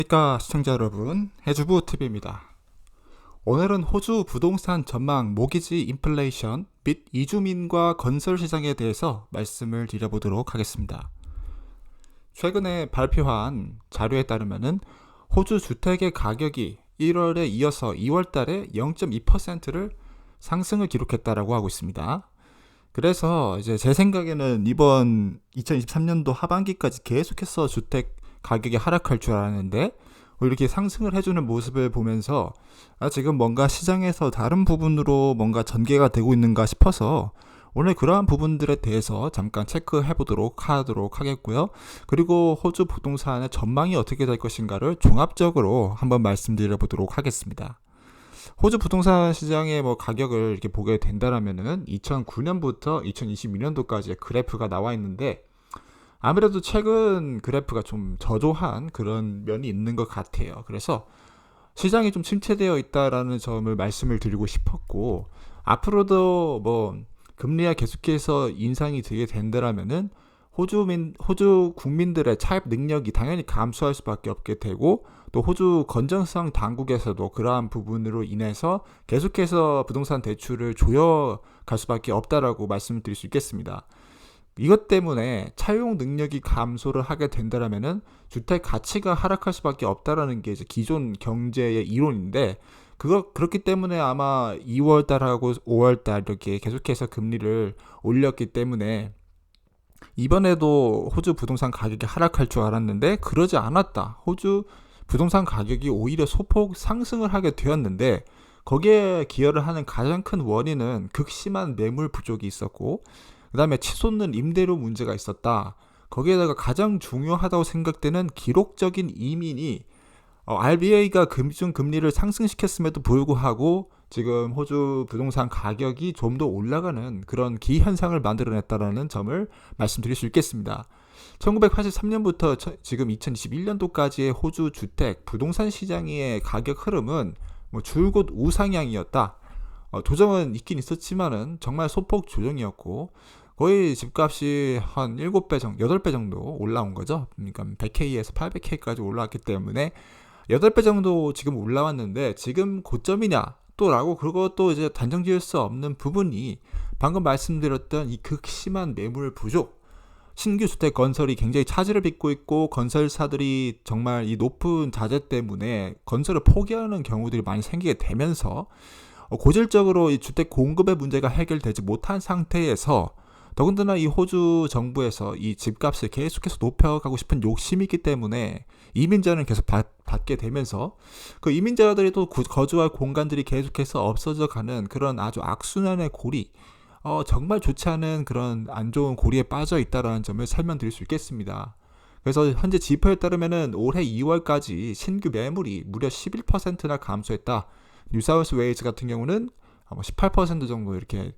안녕하십니까 시청자 여러분, 해주부TV입니다. 오늘은 호주 부동산 전망 모기지 인플레이션 및 이주민과 건설 시장에 대해서 말씀을 드려보도록 하겠습니다. 최근에 발표한 자료에 따르면은 호주 주택의 가격이 1월에 이어서 2월 달에 0.2%를 상승을 기록했다라고 하고 있습니다. 그래서 이제 제 생각에는 이번 2023년도 하반기까지 계속해서 주택 가격이 하락할 줄 알았는데 이렇게 상승을 해주는 모습을 보면서 지금 뭔가 시장에서 다른 부분으로 뭔가 전개가 되고 있는가 싶어서 오늘 그러한 부분들에 대해서 잠깐 체크해 보도록 하겠고요. 그리고 호주 부동산의 전망이 어떻게 될 것인가를 종합적으로 한번 말씀드려 보도록 하겠습니다. 호주 부동산 시장의 가격을 이렇게 보게 된다라면은 2009년부터 2022년도까지의 그래프가 나와 있는데 아무래도 최근 그래프가 좀 저조한 그런 면이 있는 것 같아요. 그래서 시장이 좀 침체되어 있다라는 점을 말씀을 드리고 싶었고, 앞으로도 금리가 계속해서 인상이 되게 된다라면은 호주 국민들의 차입 능력이 당연히 감소할 수밖에 없게 되고, 또 호주 건전성 당국에서도 그러한 부분으로 인해서 계속해서 부동산 대출을 조여갈 수밖에 없다라고 말씀을 드릴 수 있겠습니다. 이것 때문에 차용 능력이 감소를 하게 된다면은 주택 가치가 하락할 수밖에 없다라는 게 이제 기존 경제의 이론인데, 그렇기 때문에 아마 2월 달하고 5월 달 이렇게 계속해서 금리를 올렸기 때문에 이번에도 호주 부동산 가격이 하락할 줄 알았는데 그러지 않았다. 호주 부동산 가격이 오히려 소폭 상승을 하게 되었는데, 거기에 기여를 하는 가장 큰 원인은 극심한 매물 부족이 있었고, 그 다음에 치솟는 임대료 문제가 있었다. 거기에다가 가장 중요하다고 생각되는 기록적인 이민이 RBA가 기준 금리를 상승시켰음에도 불구하고 지금 호주 부동산 가격이 좀 더 올라가는 그런 기현상을 만들어냈다는 점을 말씀드릴 수 있겠습니다. 1983년부터 지금 2021년도까지의 호주 주택 부동산 시장의 가격 흐름은 줄곧 우상향이었다. 조정은 있긴 있었지만은 정말 소폭 조정이었고, 거의 집값이 한 7배 정도, 8배 정도 올라온 거죠. 그러니까 100K에서 800K까지 올라왔기 때문에 8배 정도 지금 올라왔는데 지금 고점이냐 또라고, 그것도 이제 단정 지을 수 없는 부분이 방금 말씀드렸던 이 극심한 매물 부족, 신규 주택 건설이 굉장히 차질을 빚고 있고, 건설사들이 정말 이 높은 자재 때문에 건설을 포기하는 경우들이 많이 생기게 되면서 고질적으로 이 주택 공급의 문제가 해결되지 못한 상태에서, 더군다나 이 호주 정부에서 이 집값을 계속해서 높여가고 싶은 욕심이 있기 때문에 이민자는 계속 받게 되면서 그 이민자들이 또 거주할 공간들이 계속해서 없어져 가는 그런 아주 악순환의 고리, 정말 좋지 않은 그런 안 좋은 고리에 빠져 있다라는 점을 설명드릴 수 있겠습니다. 그래서 현재 지표에 따르면은 올해 2월까지 신규 매물이 무려 11%나 감소했다. 뉴사우스 웨일즈 같은 경우는 18% 정도 이렇게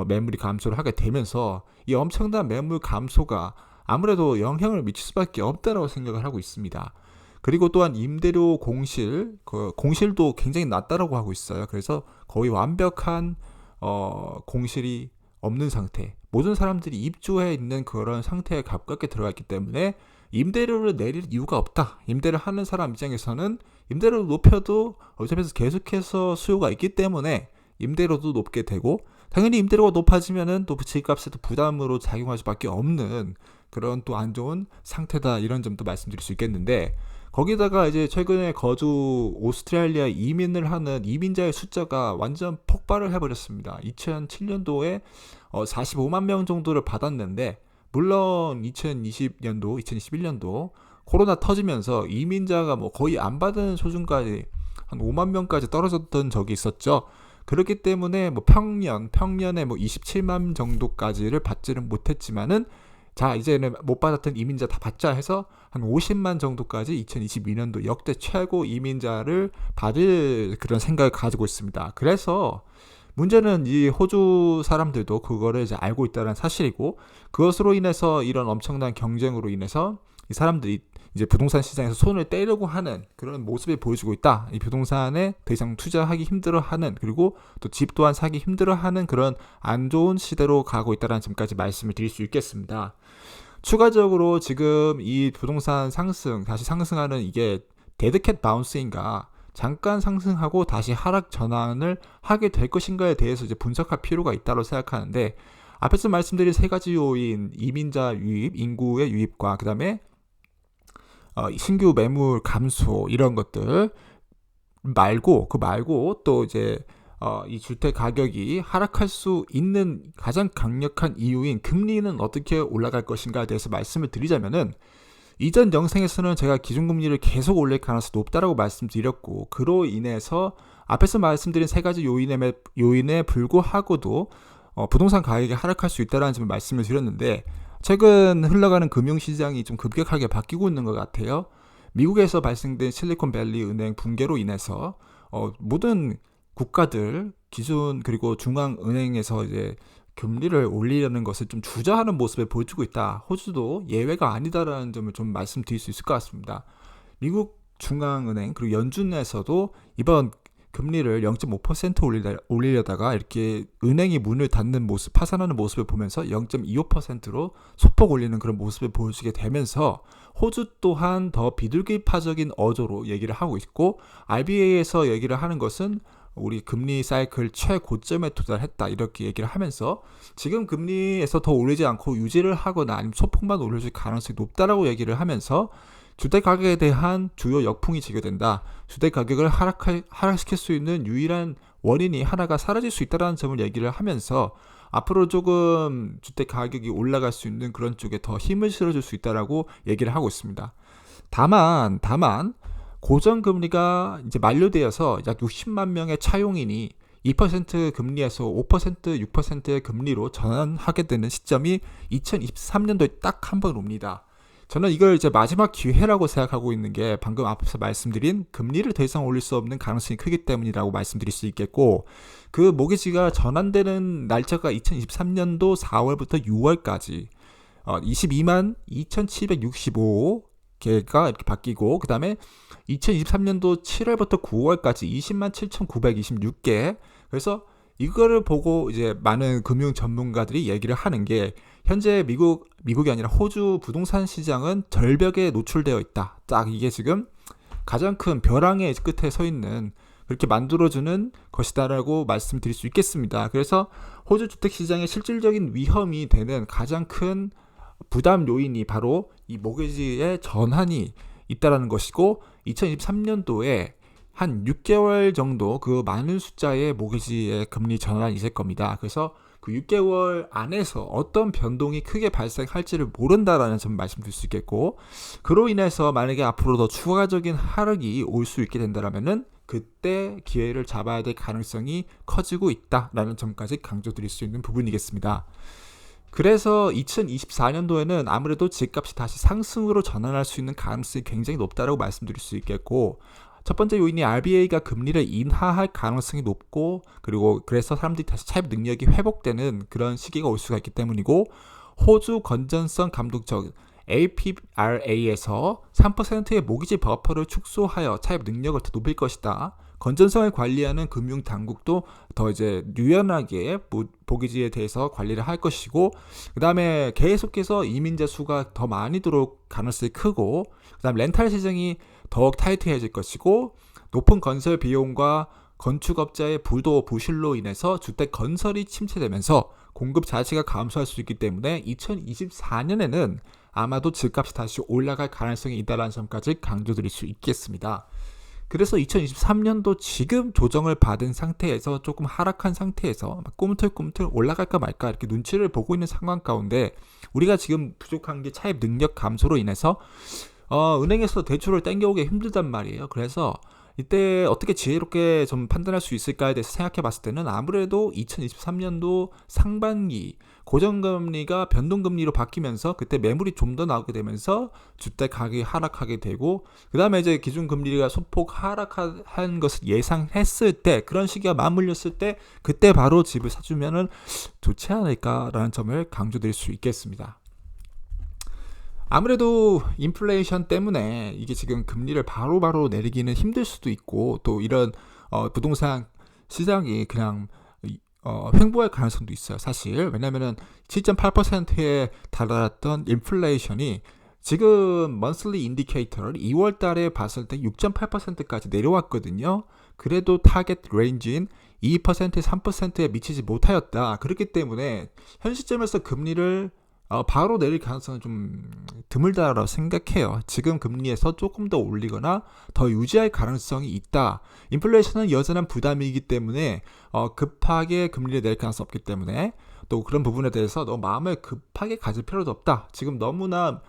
매물이 감소를 하게 되면서 이 엄청난 매물 감소가 아무래도 영향을 미칠 수밖에 없다고 생각을 하고 있습니다. 그리고 또한 임대료 공실도 굉장히 낮다라고 하고 있어요. 그래서 거의 완벽한 공실이 없는 상태, 모든 사람들이 입주해 있는 그런 상태에 가깝게 들어가 있기 때문에 임대료를 내릴 이유가 없다. 임대를 하는 사람 입장에서는 임대료를 높여도 어차피 계속해서 수요가 있기 때문에 임대료도 높게 되고, 당연히 임대료가 높아지면은 또 집값에도 부담으로 작용할 수밖에 없는 그런 또 안 좋은 상태다, 이런 점도 말씀드릴 수 있겠는데, 거기다가 이제 최근에 거주 오스트레일리아 이민을 하는 이민자의 숫자가 완전 폭발을 해버렸습니다. 2007년도에 45만 명 정도를 받았는데, 물론 2020년도, 2021년도 코로나 터지면서 이민자가 거의 안 받은 수준까지 한 5만 명까지 떨어졌던 적이 있었죠. 그렇기 때문에 평년에 27만 정도까지를 받지는 못했지만은, 자, 이제는 못 받았던 이민자 다 받자 해서 한 50만 정도까지 2022년도 역대 최고 이민자를 받을 그런 생각을 가지고 있습니다. 그래서 문제는 이 호주 사람들도 그거를 이제 알고 있다는 사실이고, 그것으로 인해서 이런 엄청난 경쟁으로 인해서 이 사람들이 이제 부동산 시장에서 손을 떼려고 하는 그런 모습을 보여주고 있다. 이 부동산에 더 이상 투자하기 힘들어하는, 그리고 또 집 또한 사기 힘들어하는 그런 안 좋은 시대로 가고 있다는 점까지 말씀을 드릴 수 있겠습니다. 추가적으로 지금 이 부동산 다시 상승하는 이게 데드캣 바운스인가 잠깐 상승하고 다시 하락 전환을 하게 될 것인가에 대해서 이제 분석할 필요가 있다고 생각하는데, 앞에서 말씀드린 세 가지 요인, 이민자 유입, 인구의 유입과 그 다음에 신규 매물 감소 이런 것들 말고 또 이제 이 주택 가격이 하락할 수 있는 가장 강력한 이유인 금리는 어떻게 올라갈 것인가에 대해서 말씀을 드리자면은, 이전 영상에서는 제가 기준금리를 계속 올릴 가능성이 높다라고 말씀드렸고, 그로 인해서 앞에서 말씀드린 세 가지 요인에 불구하고도 부동산 가격이 하락할 수 있다는 점을 말씀을 드렸는데, 최근 흘러가는 금융시장이 좀 급격하게 바뀌고 있는 것 같아요. 미국에서 발생된 실리콘밸리 은행 붕괴로 인해서 모든 국가들 기준 그리고 중앙은행에서 이제 금리를 올리려는 것을 좀 주저하는 모습을 보여주고 있다. 호주도 예외가 아니다라는 점을 좀 말씀드릴 수 있을 것 같습니다. 미국 중앙은행 그리고 연준에서도 이번 금리를 0.5% 올리려다가 이렇게 은행이 문을 닫는 모습, 파산하는 모습을 보면서 0.25%로 소폭 올리는 그런 모습을 보여주게 되면서 호주 또한 더 비둘기파적인 어조로 얘기를 하고 있고, RBA에서 얘기를 하는 것은 우리 금리 사이클 최고점에 도달했다 이렇게 얘기를 하면서 지금 금리에서 더 올리지 않고 유지를 하거나 아니면 소폭만 올려줄 가능성이 높다라고 얘기를 하면서 주택 가격에 대한 주요 역풍이 제기된다. 주택 가격을 하락시킬 수 있는 유일한 원인이 하나가 사라질 수 있다는 점을 얘기를 하면서 앞으로 조금 주택 가격이 올라갈 수 있는 그런 쪽에 더 힘을 실어줄 수 있다라고 얘기를 하고 있습니다. 다만 고정금리가 이제 만료되어서 약 60만 명의 차용인이 2% 금리에서 5%, 6%의 금리로 전환하게 되는 시점이 2023년도에 딱 한 번 옵니다. 저는 이걸 이제 마지막 기회라고 생각하고 있는 게, 방금 앞서 말씀드린 금리를 더 이상 올릴 수 없는 가능성이 크기 때문이라고 말씀드릴 수 있겠고, 그 모기지가 전환되는 날짜가 2023년도 4월부터 6월까지 22만 2,765 개가 이렇게 바뀌고, 그 다음에 2023년도 7월부터 9월까지 20만 7,926개. 그래서 이거를 보고 이제 많은 금융 전문가들이 얘기를 하는 게, 현재 미국이 아니라 호주 부동산 시장은 절벽에 노출되어 있다. 딱 이게 지금 가장 큰 벼랑의 끝에 서 있는, 그렇게 만들어주는 것이다라고 말씀드릴 수 있겠습니다. 그래서 호주 주택시장의 실질적인 위험이 되는 가장 큰 부담 요인이 바로 이 모기지의 전환이 있다라는 것이고, 2023년도에 한 6개월 정도 그 많은 숫자의 모기지의 금리 전환이 있을 겁니다. 그래서 그 6개월 안에서 어떤 변동이 크게 발생할지를 모른다라는 점 말씀드릴 수 있겠고, 그로 인해서 만약에 앞으로 더 추가적인 하락이 올 수 있게 된다면은 그때 기회를 잡아야 될 가능성이 커지고 있다라는 점까지 강조드릴 수 있는 부분이겠습니다. 그래서 2024년도에는 아무래도 집값이 다시 상승으로 전환할 수 있는 가능성이 굉장히 높다고 말씀드릴 수 있겠고, 첫 번째 요인이 RBA가 금리를 인하할 가능성이 높고, 그리고 그래서 사람들이 다시 차입 능력이 회복되는 그런 시기가 올 수가 있기 때문이고, 호주 건전성 감독적 APRA에서 3%의 모기지 버퍼를 축소하여 차입 능력을 더 높일 것이다. 건전성을 관리하는 금융 당국도 더 이제 유연하게 모기지에 대해서 관리를 할 것이고, 그 다음에 계속해서 이민자 수가 더 많이 들어올 가능성이 크고, 그 다음 렌탈 시장이 더욱 타이트해질 것이고, 높은 건설 비용과 건축업자의 부실로 인해서 주택 건설이 침체되면서 공급 자체가 감소할 수 있기 때문에 2024년에는 아마도 집값이 다시 올라갈 가능성이 있다는 점까지 강조드릴 수 있겠습니다. 그래서 2023년도 지금 조정을 받은 상태에서 조금 하락한 상태에서 꿈틀꿈틀 올라갈까 말까 이렇게 눈치를 보고 있는 상황 가운데, 우리가 지금 부족한 게 차입 능력 감소로 인해서 은행에서 대출을 땡겨오기 힘들단 말이에요. 그래서 이때 어떻게 지혜롭게 좀 판단할 수 있을까에 대해서 생각해 봤을 때는, 아무래도 2023년도 상반기 고정금리가 변동금리로 바뀌면서 그때 매물이 좀 더 나오게 되면서 주택 가격이 하락하게 되고, 그 다음에 이제 기준금리가 소폭 하락한 것을 예상했을 때, 그런 시기가 맞물렸을 때 그때 바로 집을 사주면은 좋지 않을까라는 점을 강조드릴 수 있겠습니다. 아무래도 인플레이션 때문에 이게 지금 금리를 바로바로 내리기는 힘들 수도 있고, 또 이런 부동산 시장이 그냥 횡보할 가능성도 있어요, 사실. 왜냐면은 7.8%에 달았던 인플레이션이 지금 monthly indicator 2월 달에 봤을 때 6.8%까지 내려왔거든요. 그래도 타겟 레인지인 2%, 3%에 미치지 못하였다. 그렇기 때문에 현 시점에서 금리를 바로 내릴 가능성은 좀 드물다라고 생각해요. 지금 금리에서 조금 더 올리거나 더 유지할 가능성이 있다. 인플레이션은 여전한 부담이기 때문에 급하게 금리를 내릴 가능성이 없기 때문에 또 그런 부분에 대해서 너무 마음을 급하게 가질 필요도 없다. 지금 너무나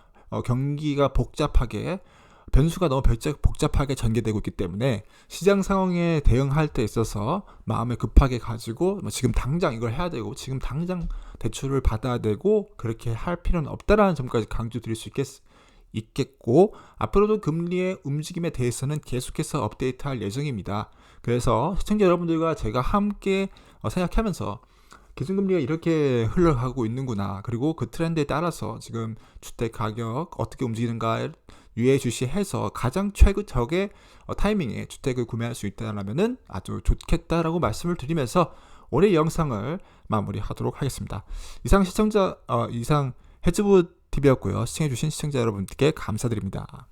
경기가 복잡하게 변수가 너무 복잡하게 전개되고 있기 때문에 시장 상황에 대응할 때 있어서 마음을 급하게 가지고 지금 당장 이걸 해야 되고 지금 당장 대출을 받아야 되고 그렇게 할 필요는 없다라는 점까지 강조드릴 수 있겠고 앞으로도 금리의 움직임에 대해서는 계속해서 업데이트할 예정입니다. 그래서 시청자 여러분들과 제가 함께 생각하면서 기준금리가 이렇게 흘러가고 있는구나. 그리고 그 트렌드에 따라서 지금 주택 가격 어떻게 움직이는가 유의해 주시해서 가장 최적의 타이밍에 주택을 구매할 수 있다면 아주 좋겠다라고 말씀을 드리면서 오늘 영상을 마무리하도록 하겠습니다. 이상 해주부 TV였고요. 시청해주신 시청자 여러분께 감사드립니다.